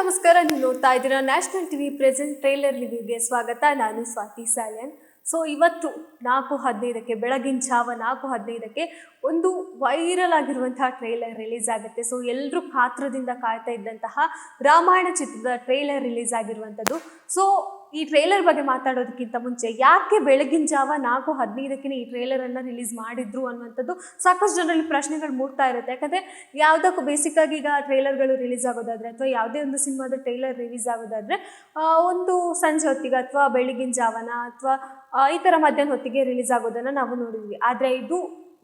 ನಮಸ್ಕಾರ. ನೀವು ನೋಡ್ತಾ ಇದ್ದೀರಾ ನ್ಯಾಷನಲ್ ಟಿವಿ ಪ್ರೆಸೆಂಟ್ ಟ್ರೈಲರ್ ರಿವ್ಯೂಗೆ ಸ್ವಾಗತ. ನಾನು ಸ್ವಾತಿ ಸಾಲ್ಯನ್. ಸೊ ಇವತ್ತು 4:15ಕ್ಕೆ ಬೆಳಗಿನ ಜಾವ 4:15ಕ್ಕೆ ಒಂದು ವೈರಲ್ ಆಗಿರುವಂತಹ ಟ್ರೈಲರ್ ರಿಲೀಸ್ ಆಗುತ್ತೆ. ಸೊ ಎಲ್ಲರೂ ಕಾತ್ರದಿಂದ ಕಾಯ್ತಾ ಇದ್ದಂತಹ ರಾಮಾಯಣ ಚಿತ್ರದ ಟ್ರೈಲರ್ ರಿಲೀಸ್ ಆಗಿರುವಂಥದ್ದು. ಸೊ ಈ ಟ್ರೈಲರ್ ಬಗ್ಗೆ ಮಾತಾಡೋದಕ್ಕಿಂತ ಮುಂಚೆ ಯಾಕೆ ಬೆಳಗಿನ ಜಾವ 4:15ಕ್ಕೆ ಈ ಟ್ರೈಲರನ್ನು ರಿಲೀಸ್ ಮಾಡಿದ್ರು ಅನ್ನುವಂಥದ್ದು ಸಾಕಷ್ಟು ಜನರಲ್ಲಿ ಪ್ರಶ್ನೆಗಳು ಮೂಡ್ತಾ ಇರುತ್ತೆ. ಯಾಕಂದರೆ ಯಾವುದಕ್ಕೂ ಬೇಸಿಕ್ಕಾಗಿ ಈಗ ಟ್ರೈಲರ್ಗಳು ರಿಲೀಸ್ ಆಗೋದಾದರೆ ಅಥವಾ ಯಾವುದೇ ಒಂದು ಸಿನಿಮಾದ ಟ್ರೈಲರ್ ರಿಲೀಸ್ ಆಗೋದಾದರೆ ಒಂದು ಸಂಜೆ ಹೊತ್ತಿಗೆ ಅಥವಾ ಬೆಳಗಿನ ಜಾವನ ಅಥವಾ ಈ ಥರ ಮಧ್ಯಾಹ್ನ ಹೊತ್ತಿಗೆ ರಿಲೀಸ್ ಆಗೋದನ್ನು ನಾವು ನೋಡಿದ್ವಿ. ಆದರೆ ಇದು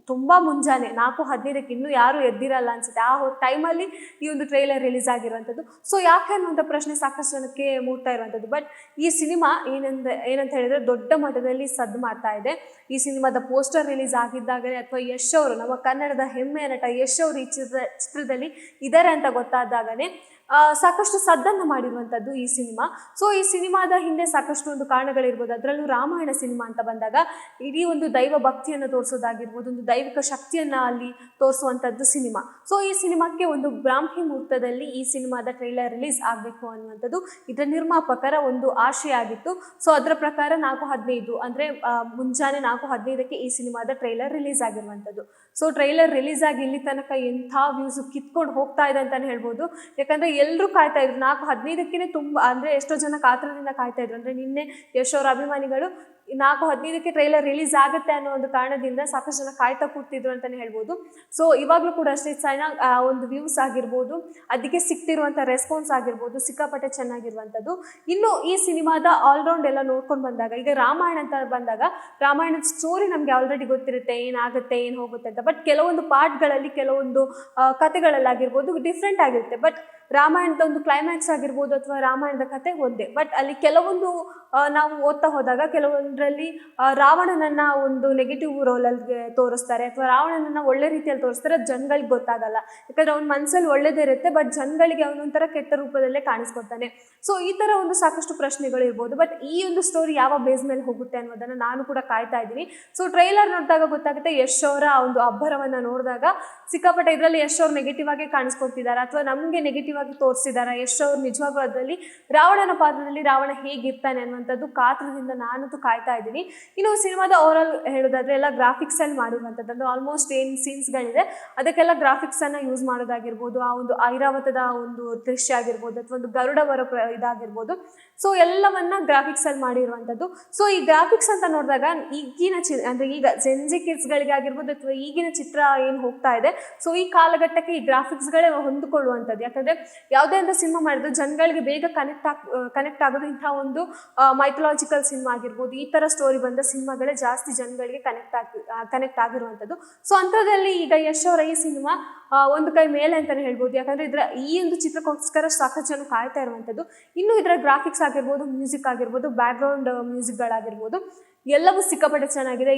ತುಂಬ ಮುಂಜಾನೆ 4:15ಕ್ಕೆ ಇನ್ನೂ ಯಾರೂ ಎದ್ದಿರಲ್ಲ ಅನ್ಸುತ್ತೆ. ಆ ಟೈಮಲ್ಲಿ ಈ ಒಂದು ಟ್ರೈಲರ್ ರಿಲೀಸ್ ಆಗಿರುವಂಥದ್ದು. ಸೊ ಯಾಕೆ ಅನ್ನುವಂಥ ಪ್ರಶ್ನೆ ಸಾಕಷ್ಟು ಜನಕ್ಕೆ ಮೂಡ್ತಾ ಇರುವಂಥದ್ದು. ಬಟ್ ಈ ಸಿನಿಮಾ ಏನಂತ ಹೇಳಿದರೆ ದೊಡ್ಡ ಮಟ್ಟದಲ್ಲಿ ಸದ್ದು ಮಾಡ್ತಾ ಇದೆ. ಈ ಸಿನಿಮಾದ ಪೋಸ್ಟರ್ ರಿಲೀಸ್ ಆಗಿದ್ದಾಗಲೇ ಅಥವಾ ಯಶ್ ಅವರು, ನಮ್ಮ ಕನ್ನಡದ ಹೆಮ್ಮೆಯ ನಟ ಯಶ್ ಅವರು ಈ ಚಿತ್ರದಲ್ಲಿ ಇದ್ದಾರೆ ಅಂತ ಗೊತ್ತಾದಾಗಲೇ ಸಾಕಷ್ಟು ಸದ್ದನ್ನು ಮಾಡಿರುವಂಥದ್ದು ಈ ಸಿನಿಮಾ. ಸೊ ಈ ಸಿನಿಮಾದ ಹಿಂದೆ ಸಾಕಷ್ಟು ಒಂದು ಕಾರಣಗಳಿರ್ಬೋದು. ಅದರಲ್ಲೂ ರಾಮಾಯಣ ಸಿನಿಮಾ ಅಂತ ಬಂದಾಗ ಇಡೀ ಒಂದು ದೈವ ಭಕ್ತಿಯನ್ನು ತೋರಿಸೋದಾಗಿರ್ಬೋದು, ಒಂದು ದೈವಿಕ ಶಕ್ತಿಯನ್ನು ಅಲ್ಲಿ ತೋರಿಸುವಂಥದ್ದು ಸಿನಿಮಾ. ಸೊ ಈ ಸಿನಿಮಾಕ್ಕೆ ಒಂದು ಬ್ರಾಹ್ಮಿ ಮುಹೂರ್ತದಲ್ಲಿ ಈ ಸಿನಿಮಾದ ಟ್ರೈಲರ್ ರಿಲೀಸ್ ಆಗಬೇಕು ಅನ್ನುವಂಥದ್ದು ಇದರ ನಿರ್ಮಾಪಕರ ಒಂದು ಆಶಯ ಆಗಿತ್ತು. ಸೊ ಅದರ ಪ್ರಕಾರ 4:15 ಅಂದರೆ ಮುಂಜಾನೆ 4:15ಕ್ಕೆ ಈ ಸಿನಿಮಾದ ಟ್ರೈಲರ್ ರಿಲೀಸ್ ಆಗಿರುವಂಥದ್ದು. ಸೊ ಟ್ರೈಲರ್ ರಿಲೀಸ್ ಆಗಿ ಇಲ್ಲಿ ತನಕ ಎಂಥ ವ್ಯೂಸ್ ಕಿತ್ಕೊಂಡು ಹೋಗ್ತಾ ಇದೆ ಅಂತಲೇ ಹೇಳ್ಬೋದು. ಯಾಕಂದರೆ ಎಲ್ಲರೂ ಕಾಯ್ತಾ ಇದ್ರು 4:15ಕ್ಕೆ. ತುಂಬ ಅಂದರೆ ಎಷ್ಟೋ ಜನ ಕಾತ್ರದಿಂದ ಕಾಯ್ತಾ ಇದ್ರು. ಅಂದರೆ ನಿನ್ನೆ ಯಶ್ ಅವರ ಅಭಿಮಾನಿಗಳು 4:15ಕ್ಕೆ ಟ್ರೈಲರ್ ರಿಲೀಸ್ ಆಗುತ್ತೆ ಅನ್ನೋ ಒಂದು ಕಾರಣದಿಂದ ಸಾಕಷ್ಟು ಜನ ಕಾಯ್ತಾ ಕೂತಿದ್ರು ಅಂತಲೇ ಹೇಳ್ಬೋದು. ಸೊ ಇವಾಗಲೂ ಕೂಡ ಅಷ್ಟೇ ಚೆನ್ನಾಗಿ ಒಂದು ವ್ಯೂಸ್ ಆಗಿರ್ಬೋದು, ಅದಕ್ಕೆ ಸಿಗ್ತಿರುವಂಥ ರೆಸ್ಪಾನ್ಸ್ ಆಗಿರ್ಬೋದು ಸಿಕ್ಕಾಪಟ್ಟೆ ಚೆನ್ನಾಗಿರುವಂಥದ್ದು. ಇನ್ನು ಈ ಸಿನಿಮಾದ ಆಲ್ರೌಂಡ್ ಎಲ್ಲ ನೋಡ್ಕೊಂಡು ಬಂದಾಗ, ಈಗ ರಾಮಾಯಣ ಅಂತ ಬಂದಾಗ ರಾಮಾಯಣದ ಸ್ಟೋರಿ ನಮಗೆ ಆಲ್ರೆಡಿ ಗೊತ್ತಿರುತ್ತೆ, ಏನಾಗುತ್ತೆ ಏನು ಹೋಗುತ್ತೆ ಅಂತ. ಬಟ್ ಕೆಲವೊಂದು ಪಾರ್ಟ್ಗಳಲ್ಲಿ ಕೆಲವೊಂದು ಕಥೆಗಳಲ್ಲಾಗಿರ್ಬೋದು ಡಿಫ್ರೆಂಟ್ ಆಗಿರುತ್ತೆ. ಬಟ್ ರಾಮಾಯಣದ ಒಂದು ಕ್ಲೈಮ್ಯಾಕ್ಸ್ ಆಗಿರ್ಬೋದು ಅಥವಾ ರಾಮಾಯಣದ ಕಥೆ ಒಂದೇ. ಬಟ್ ಅಲ್ಲಿ ಕೆಲವೊಂದು ನಾವು ಓದ್ತಾ ಹೋದಾಗ ಕೆಲವೊಂದರಲ್ಲಿ ರಾವಣನನ್ನು ಒಂದು ನೆಗೆಟಿವ್ ರೋಲಲ್ಲಿ ತೋರಿಸ್ತಾರೆ ಅಥವಾ ರಾವಣನನ್ನು ಒಳ್ಳೆ ರೀತಿಯಲ್ಲಿ ತೋರಿಸ್ತಾರೆ. ಅದು ಜನಗಳಿಗೆ ಗೊತ್ತಾಗಲ್ಲ, ಯಾಕಂದರೆ ಅವ್ನ ಮನಸ್ಸಲ್ಲಿ ಒಳ್ಳೇದೇ ಇರುತ್ತೆ. ಬಟ್ ಜನಗಳಿಗೆ ಅವನೊಂಥರ ಕೆಟ್ಟ ರೂಪದಲ್ಲೇ ಕಾಣಿಸ್ಕೊತಾನೆ. ಸೊ ಈ ಥರ ಒಂದು ಸಾಕಷ್ಟು ಪ್ರಶ್ನೆಗಳು ಇರ್ಬೋದು. ಬಟ್ ಈ ಒಂದು ಸ್ಟೋರಿ ಯಾವ ಬೇಸ್ ಮೇಲೆ ಹೋಗುತ್ತೆ ಅನ್ನೋದನ್ನು ನಾನು ಕೂಡ ಕಾಯ್ತಾ ಇದ್ದೀನಿ. ಸೊ ಟ್ರೈಲರ್ ನೋಡಿದಾಗ ಗೊತ್ತಾಗುತ್ತೆ. ಯಶ್ ಅವರ ಒಂದು ಅಬ್ಬರವನ್ನು ನೋಡಿದಾಗ ಸಿಕ್ಕಾಪಟ್ಟೆ ಇದರಲ್ಲಿ ಯಶ್ ಅವ್ರು ನೆಗೆಟಿವ್ ಆಗಿ ಕಾಣಿಸ್ಕೊಳ್ತಿದ್ದಾರೆ ಅಥವಾ ನಮಗೆ ನೆಗೆಟಿವ್ ಆಗಿ ತೋರಿಸಿದ್ದಾರೆ. ಯಶ್ ಅವರು ನಿಜವಾಗ್ಲೂ ಅದರಲ್ಲಿ ರಾವಣನ ಪಾತ್ರದಲ್ಲಿ ರಾವಣ ಹೇಗಿರ್ತಾನೆ ಅನ್ನುವಂಥದ್ದು ಕಾತ್ರದಿಂದ ನಾನಂತೂ ಕಾಯ್ತಾ ಇದ್ದೀನಿ. ಇನ್ನು ಸಿನಿಮಾದ ಓವರಾಲ್ ಹೇಳೋದಾದ್ರೆ ಎಲ್ಲ ಗ್ರಾಫಿಕ್ಸಲ್ಲಿ ಮಾಡಿರುವಂಥದ್ದು. ಅಂದರೆ ಆಲ್ಮೋಸ್ಟ್ ಏನು ಸೀನ್ಸ್ಗಳಿದೆ ಅದಕ್ಕೆಲ್ಲ ಗ್ರಾಫಿಕ್ಸನ್ನು ಯೂಸ್ ಮಾಡೋದಾಗಿರ್ಬೋದು, ಆ ಒಂದು ಐರಾವತದ ಒಂದು ದೃಶ್ಯ ಆಗಿರ್ಬೋದು ಅಥವಾ ಒಂದು ಗರುಡ ಬರೋ ಇದಾಗಿರ್ಬೋದು. ಸೊ ಎಲ್ಲವನ್ನ ಗ್ರಾಫಿಕ್ಸಲ್ಲಿ ಮಾಡಿರುವಂಥದ್ದು. ಸೊ ಈ ಗ್ರಾಫಿಕ್ಸ್ ಅಂತ ನೋಡಿದಾಗ ಈಗಿನ ಅಂದರೆ ಈಗ ಜೆನ್ಜಿ ಕಿಡ್ಸ್ಗಳಿಗೆ ಆಗಿರ್ಬೋದು ಅಥವಾ ಈಗಿನ ಚಿತ್ರ ಏನು ಹೋಗ್ತಾ ಇದೆ, ಸೊ ಈ ಕಾಲಘಟ್ಟಕ್ಕೆ ಈ ಗ್ರಾಫಿಕ್ಸ್ಗಳೇ ಹೊಂದಿಕೊಳ್ಳುವಂಥದ್ದು. ಯಾಕಂದರೆ ಯಾವುದೇ ಒಂದು ಸಿನಿಮಾ ಮಾಡಿದ್ರು ಜನಗಳಿಗೆ ಬೇಗ ಕನೆಕ್ಟ್ ಆಗೋದು ಇಂಥ ಒಂದು ಮೈಥಲಾಜಿಕಲ್ ಸಿನಿಮಾ ಆಗಿರ್ಬೋದು, ಈ ಥರ ಸ್ಟೋರಿ ಬಂದ ಸಿನಿಮಾಗಳೇ ಜಾಸ್ತಿ ಜನಗಳಿಗೆ ಕನೆಕ್ಟ್ ಆಗಿರುವಂಥದ್ದು. ಸೊ ಅಂಥದ್ರಲ್ಲಿ ಈಗ ಯಶ್ ಅವರ ಈ ಸಿನಿಮಾ ಒಂದು ಕೈ ಮೇಲೆ ಅಂತಲೇ ಹೇಳ್ಬೋದು. ಯಾಕಂದರೆ ಈ ಒಂದು ಚಿತ್ರಕ್ಕೋಸ್ಕರ ಸಾಕಷ್ಟು ಜನ ಕಾಯ್ತಾ ಇರುವಂಥದ್ದು. ಇನ್ನು ಇದರ ಗ್ರಾಫಿಕ್ಸ್ ಆಗಿರ್ಬೋದು, ಮ್ಯೂಸಿಕ್ ಆಗಿರ್ಬೋದು, ಬ್ಯಾಕ್ಗ್ರೌಂಡ್ ಮ್ಯೂಸಿಕ್ಗಳಾಗಿರ್ಬೋದು ಎಲ್ಲವೂ ಸಿಕ್ಕಾಪಟ್ಟೆ ಚೆನ್ನಾಗಿದೆ.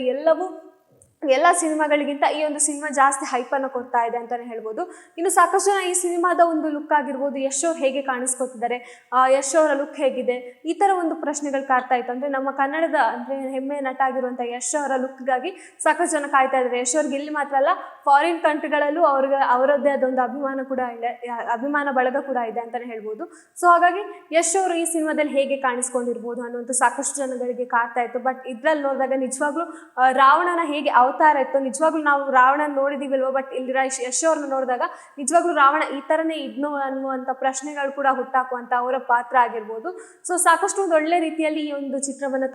ಎಲ್ಲ ಸಿನಿಮಾಗಳಿಗಿಂತ ಈ ಒಂದು ಸಿನಿಮಾ ಜಾಸ್ತಿ ಹೈಪನ್ನು ಕೊಡ್ತಾ ಇದೆ ಅಂತಲೇ ಹೇಳ್ಬೋದು. ಇನ್ನು ಸಾಕಷ್ಟು ಜನ ಈ ಸಿನಿಮಾದ ಒಂದು ಲುಕ್ ಆಗಿರ್ಬೋದು, ಯಶ್ ಅವ್ರು ಹೇಗೆ ಕಾಣಿಸ್ಕೊತಿದ್ದಾರೆ, ಯಶ್ ಅವರ ಲುಕ್ ಹೇಗಿದೆ, ಈ ಥರ ಒಂದು ಪ್ರಶ್ನೆಗಳು ಕಾಡ್ತಾ ಇತ್ತು. ಅಂದರೆ ನಮ್ಮ ಕನ್ನಡದ ಅಂದರೆ ಹೆಮ್ಮೆ ನಟ ಆಗಿರುವಂಥ ಯಶ್ ಅವರ ಲುಕ್ಗಾಗಿ ಸಾಕಷ್ಟು ಜನ ಕಾಯ್ತಾ ಇದ್ದಾರೆ. ಯಶ್ ಅವ್ರಿಗೆ ಇಲ್ಲಿ ಮಾತ್ರ ಅಲ್ಲ, ಫಾರಿನ್ ಕಂಟ್ರಿಗಳಲ್ಲೂ ಅವರದ್ದೇ ಅದೊಂದು ಅಭಿಮಾನ ಬಳಗ ಕೂಡ ಇದೆ ಅಂತಲೇ ಹೇಳ್ಬೋದು. ಸೊ ಹಾಗಾಗಿ ಯಶ್ ಅವರು ಈ ಸಿನಿಮಾದಲ್ಲಿ ಹೇಗೆ ಕಾಣಿಸ್ಕೊಂಡಿರ್ಬೋದು ಅನ್ನುವಂಥ ಸಾಕಷ್ಟು ಜನಗಳಿಗೆ ಕಾಡ್ತಾ ಇತ್ತು. ಬಟ್ ಇದ್ರಲ್ಲಿ ನೋಡಿದಾಗ ನಿಜವಾಗ್ಲೂ ರಾವಣನ ಹೇಗೆ ಅವತಾರ ಇತ್ತು, ನಿಜವಾಗ್ಲೂ ನಾವು ರಾವಣನ ನೋಡಿದೀವಲ್ವ, ಬಟ್ ಇಲ್ಲಿ ಯಶ್ ಅವ್ರನ್ನ ನೋಡಿದಾಗ ನಿಜವಾಗ್ಲೂ ರಾವಣ ಈ ಥರನೇ ಇದ್ನೋ ಅನ್ನುವಂಥ ಪ್ರಶ್ನೆಗಳು ಕೂಡ ಹುಟ್ಟಾಕುವಂಥ ಅವರ ಪಾತ್ರ ಆಗಿರ್ಬೋದು. ಸೊ ಸಾಕಷ್ಟು ಒಂದು ಒಳ್ಳೆ ರೀತಿಯಲ್ಲಿ ಈ ಒಂದು ಚಿತ್ರವನ್ನು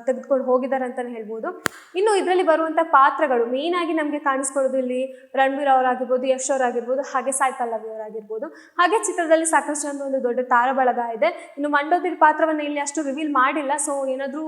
ತೆಗೆದುಕೊಂಡು ಹೋಗಿದ್ದಾರೆ ಅಂತಲೇ ಹೇಳ್ಬೋದು. ಇನ್ನು ಇದರಲ್ಲಿ ಬರುವಂಥ ಪಾತ್ರಗಳು ಮೇಯ್ನ್ ಆಗಿ ನಮಗೆ ಕಾಣಿಸ್ಕೊಳ್ಳೋದು ಇಲ್ಲಿ ರಣಬೀರ್ ಅವರಾಗಿರ್ಬೋದು, ಯಶ್ ಅವರಾಗಿರ್ಬೋದು, ಹಾಗೆ ಸಾಯಿ ಪಲ್ಲವಿ ಅವರಾಗಿರ್ಬೋದು. ಹಾಗೆ ಚಿತ್ರದಲ್ಲಿ ಸಾಕಷ್ಟು ಜನ ಒಂದು ದೊಡ್ಡ ತಾರಬಳಗ ಇದೆ. ಇನ್ನು ಮಂಡೋದರಿ ಪಾತ್ರವನ್ನು ಇಲ್ಲಿ ಅಷ್ಟು ರಿವೀಲ್ ಮಾಡಿಲ್ಲ. ಸೊ ಏನಾದರೂ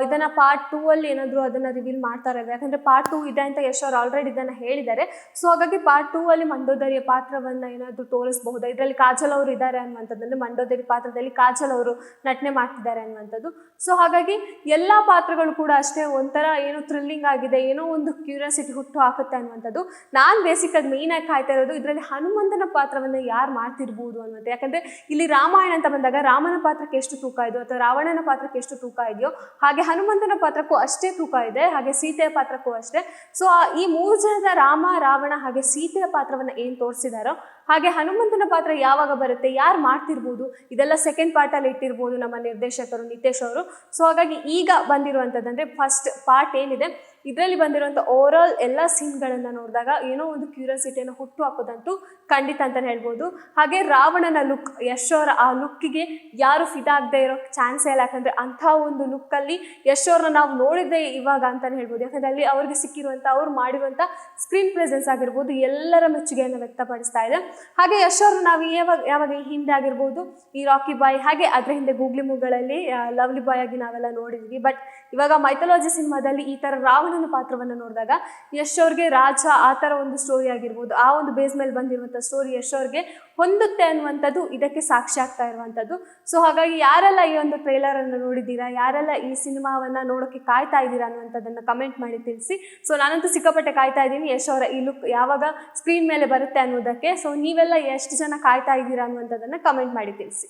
ಇದನ್ನು ಪಾರ್ಟ್ 2 ಅಲ್ಲಿ ಏನಾದರೂ ಅದನ್ನು ರಿವೀಲ್ ಮಾಡ್ತಾರೆ. ಯಾಕಂದರೆ ಪಾರ್ಟ್ 2 ಇದೆ ಅಂತ ಯಶ್ ಅವರು ಆಲ್ರೆಡಿ ಇದನ್ನು ಹೇಳಿದ್ದಾರೆ. ಸೊ ಹಾಗಾಗಿ ಪಾರ್ಟ್ 2 ಅಲ್ಲಿ ಮಂಡೋದರಿಯ ಪಾತ್ರವನ್ನು ಏನಾದರೂ ತೋರಿಸಬಹುದು. ಇದರಲ್ಲಿ ಕಾಜಲ್ ಅವರು ಇದ್ದಾರೆ ಅನ್ನುವಂಥದ್ದು, ಅಂದರೆ ಮಂಡೋದರಿ ಪಾತ್ರದಲ್ಲಿ ಕಾಜಲ್ ಅವರು ನಟನೆ ಮಾಡ್ತಿದ್ದಾರೆ ಅನ್ನುವಂಥದ್ದು. ಸೊ ಹಾಗಾಗಿ ಎಲ್ಲ ಪಾತ್ರಗಳು ಕೂಡ ಅಷ್ಟೇ ಒಂಥರ ಏನೋ ಥ್ರಿಲ್ಲಿಂಗ್ ಆಗಿದೆ, ಏನೋ ಒಂದು ಕ್ಯೂರಿಯಾಸಿಟಿ ಹುಟ್ಟು ಹಾಕುತ್ತೆ ಅನ್ನುವಂಥದ್ದು. ನಾನು ಬೇಸಿಕಾಗಿ ಮೇಯ್ನಾಗಿ ಕಾಯ್ತಾ ಇರೋದು ಇದರಲ್ಲಿ ಹನುಮಂತನ ಪಾತ್ರವನ್ನು ಯಾರು ಮಾಡ್ತಿರ್ಬೋದು ಅನ್ನುವಂಥ. ಯಾಕಂದರೆ ಇಲ್ಲಿ ರಾಮಾಯಣ ಅಂತ ಬಂದಾಗ ರಾಮನ ಪಾತ್ರಕ್ಕೆ ಎಷ್ಟು ತೂಕ ಇದೆಯೋ ಅಥವಾ ರಾವಣನ ಪಾತ್ರಕ್ಕೆ ಎಷ್ಟು ತೂಕ ಇದೆಯೋ ಹಾಗೆ ಹನುಮಂತನ ಪಾತ್ರಕ್ಕೂ ಅಷ್ಟೇ ತೂಕ ಇದೆ, ಹಾಗೆ ಸೀತೆಯ ಪಾತ್ರಕ್ಕೂ ಅಷ್ಟೇ. ಸೊ ಈ 3 ಜನದ ರಾಮ, ರಾವಣ ಹಾಗೆ ಸೀತೆಯ ಪಾತ್ರವನ್ನು ಏನು ತೋರಿಸಿದಾರೋ ಹಾಗೆ ಹನುಮಂತನ ಪಾತ್ರ ಯಾವಾಗ ಬರುತ್ತೆ, ಯಾರು ಮಾಡ್ತಿರ್ಬೋದು, ಇದೆಲ್ಲ ಸೆಕೆಂಡ್ ಪಾರ್ಟಲ್ಲಿ ಇಟ್ಟಿರ್ಬೋದು ನಮ್ಮ ನಿರ್ದೇಶಕರು ನಿತೇಶ್ ಅವರು. ಸೊ ಹಾಗಾಗಿ ಈಗ ಬಂದಿರುವಂಥದ್ದಂದರೆ ಫಸ್ಟ್ ಪಾರ್ಟ್ ಏನಿದೆ ಇದರಲ್ಲಿ ಬಂದಿರುವಂಥ ಓವರಾಲ್ ಎಲ್ಲ ಸೀನ್ಗಳನ್ನು ನೋಡಿದಾಗ ಏನೋ ಒಂದು ಕ್ಯೂರಿಯಾಸಿಟಿಯನ್ನು ಹುಟ್ಟು ಹಾಕೋದಂತೂ ಖಂಡಿತ ಅಂತಲೇ ಹೇಳ್ಬೋದು. ಹಾಗೆ ರಾವಣನ ಲುಕ್, ಯಶ್ ಅವರ ಆ ಲುಕ್ಕಿಗೆ ಯಾರು ಫಿದಾ ಆಗದೆ ಇರೋ ಚಾನ್ಸೇ ಇಲ್ಲ. ಯಾಕಂದರೆ ಅಂಥ ಒಂದು ಲುಕ್ಕಲ್ಲಿ ಯಶ್ ಅವ್ರನ್ನ ನಾವು ನೋಡಿದ್ದೆ ಇವಾಗ ಅಂತಲೇ ಹೇಳ್ಬೋದು. ಯಾಕಂದರೆ ಅಲ್ಲಿ ಅವ್ರಿಗೆ ಸಿಕ್ಕಿರುವಂಥ, ಅವ್ರು ಮಾಡಿರುವಂಥ ಸ್ಕ್ರೀನ್ ಪ್ರೆಸೆನ್ಸ್ ಆಗಿರ್ಬೋದು ಎಲ್ಲರ ಮೆಚ್ಚುಗೆಯನ್ನು ವ್ಯಕ್ತಪಡಿಸ್ತಾ ಇದೆ. ಹಾಗೆ ಯಶ್ ಅವ್ರನ್ನ ನಾವು ಯಾವಾಗ ಈ ಹಿಂದೆ ಆಗಿರ್ಬೋದು ಈ ರಾಕಿ ಬಾಯ್, ಹಾಗೆ ಅದರ ಹಿಂದೆ ಗೂಗ್ಲಿ ಮೂಗಳಲ್ಲಿ ಲವ್ಲಿ ಬಾಯ್ ಆಗಿ ನಾವೆಲ್ಲ ನೋಡಿದ್ವಿ. ಬಟ್ ಇವಾಗ ಮೈಥಾಲಜಿ ಸಿನಿಮಾದಲ್ಲಿ ಈ ಥರ ರಾವಣನ ಪಾತ್ರವನ್ನು ನೋಡಿದಾಗ ಯಶ್ ಅವ್ರಿಗೆ ರಾಜ ಆ ಥರ ಒಂದು ಸ್ಟೋರಿ ಆಗಿರ್ಬೋದು, ಆ ಒಂದು ಬೇಸ್ ಮೇಲೆ ಬಂದಿರುವಂಥ ಸ್ಟೋರಿ ಯಶ್ ಅವ್ರಿಗೆ ಹೊಂದುತ್ತೆ ಅನ್ನುವಂಥದ್ದು ಇದಕ್ಕೆ ಸಾಕ್ಷಿ ಆಗ್ತಾ ಇರುವಂಥದ್ದು. ಸೊ ಹಾಗಾಗಿ ಯಾರೆಲ್ಲ ಈ ಒಂದು ಟ್ರೈಲರನ್ನು ನೋಡಿದ್ದೀರಾ, ಯಾರೆಲ್ಲ ಈ ಸಿನಿಮಾವನ್ನು ನೋಡೋಕ್ಕೆ ಕಾಯ್ತಾ ಇದ್ದೀರಾ ಅನ್ನುವಂಥದ್ದನ್ನು ಕಮೆಂಟ್ ಮಾಡಿ ತಿಳಿಸಿ. ಸೊ ನಾನಂತೂ ಸಿಕ್ಕಾಪಟ್ಟೆ ಕಾಯ್ತಾ ಇದ್ದೀನಿ ಯಶ್ ಅವರ ಈ ಲುಕ್ ಯಾವಾಗ ಸ್ಕ್ರೀನ್ ಮೇಲೆ ಬರುತ್ತೆ ಅನ್ನೋದಕ್ಕೆ. ಸೊ ನೀವೆಲ್ಲ ಎಷ್ಟು ಜನ ಕಾಯ್ತಾ ಇದ್ದೀರಾ ಅನ್ನುವಂಥದ್ದನ್ನು ಕಮೆಂಟ್ ಮಾಡಿ ತಿಳಿಸಿ.